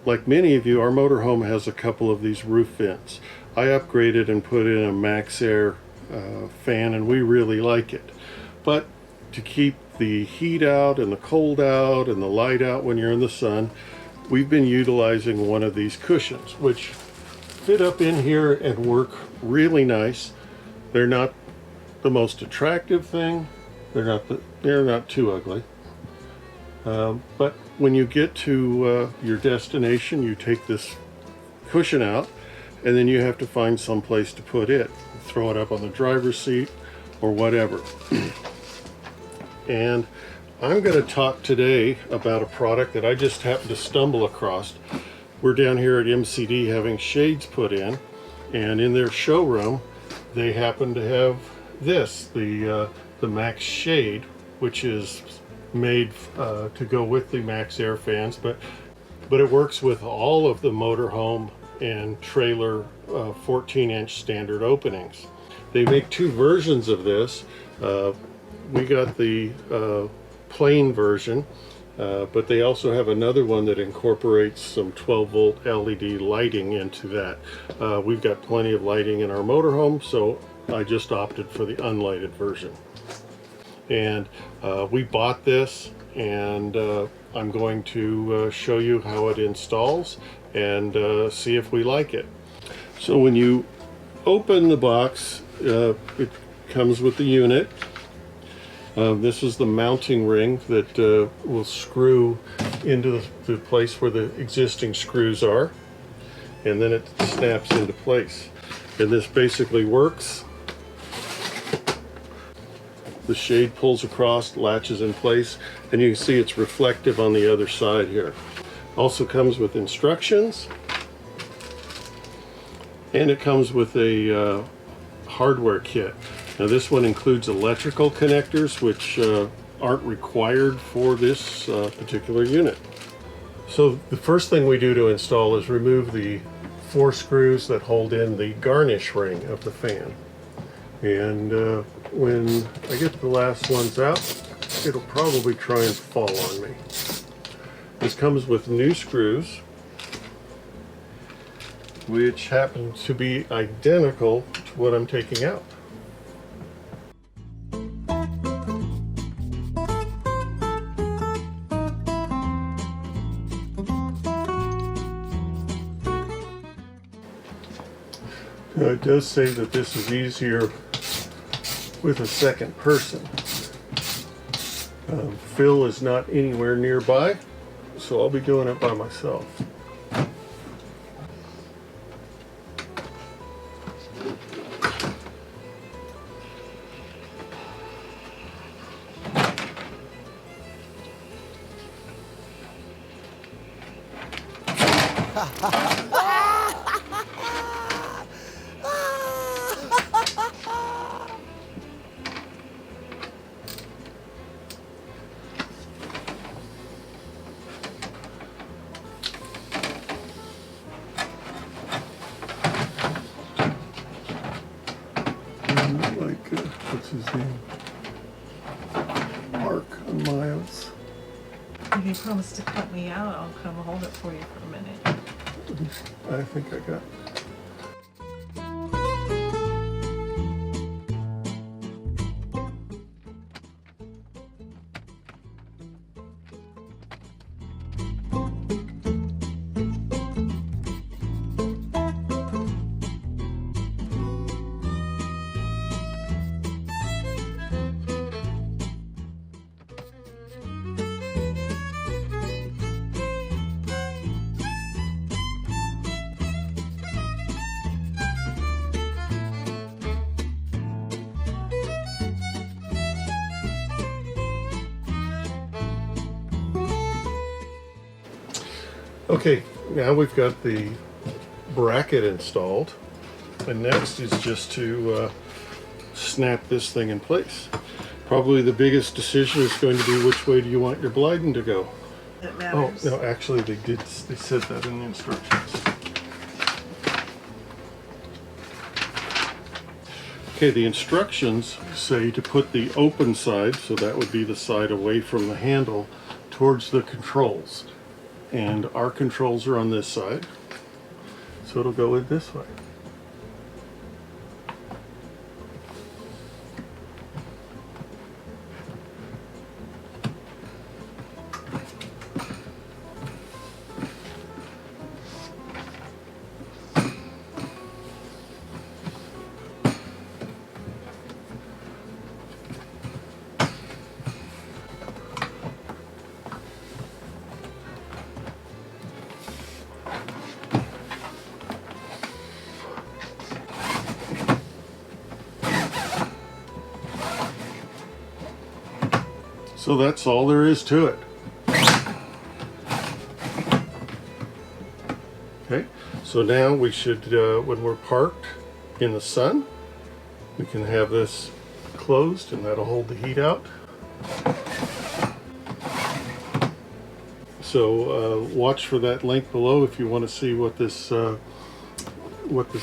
like many of you, our motorhome has a couple of these roof vents. I upgraded and put in a MaxxAir fan, and we really like it. But to keep the heat out and the cold out and the light out when you're in the sun, we've been utilizing one of these cushions, which fit up in here and work really nice. They're not the most attractive thing. They're not too ugly. But when you get to your destination, you take this cushion out, and then you have to find some place to put it. Throw it up on the driver's seat or whatever. And I'm going to talk today about a product that I just happened to stumble across. We're down here at MCD having shades put in, and in their showroom they happen to have this, the MaxxShade, which is made to go with the MaxxAir fans, but it works with all of the motorhome and trailer 14-inch standard openings. They make two versions of this. We got the plain version, but they also have another one that incorporates some 12-volt LED lighting into that. We've got plenty of lighting in our motorhome, so I just opted for the unlighted version. And we bought this, and I'm going to show you how it installs and see if we like it. So when you open the box, it comes with the unit. This is the mounting ring that will screw into the place where the existing screws are, and then it snaps into place. And this basically works. The shade pulls across, latches in place, and you can see it's reflective on the other side here. Also comes with instructions, and it comes with a hardware kit. Now this one includes electrical connectors, which aren't required for this particular unit. So the first thing we do to install is remove the 4 screws that hold in the garnish ring of the fan. And when I get the last ones out, it'll probably try and fall on me. This comes with new screws, which happen to be identical to what I'm taking out. Now it does say that this is easier with a second person. Phil is not anywhere nearby, so I'll be doing it by myself. What's his name? Mark and Miles. If you promise to cut me out, I'll come hold it for you for a minute. I think I got it. Okay, now we've got the bracket installed, and next is just to snap this thing in place. Probably the biggest decision is going to be which way do you want your gliding to go. It matters. Oh, no, actually they said that in the instructions. Okay, the instructions say to put the open side, so that would be the side away from the handle, towards the controls. and our controls are on this side, so it'll go in this way. So that's all there is to it. Okay, so now we should, when we're parked in the sun, we can have this closed and that'll hold the heat out. So watch for that link below if you want to see what this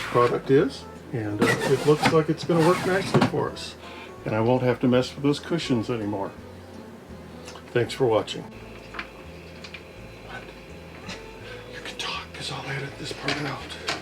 product is. And it looks like it's going to work nicely for us. And I won't have to mess with those cushions anymore. Thanks for watching. You can talk because I'll edit this part out.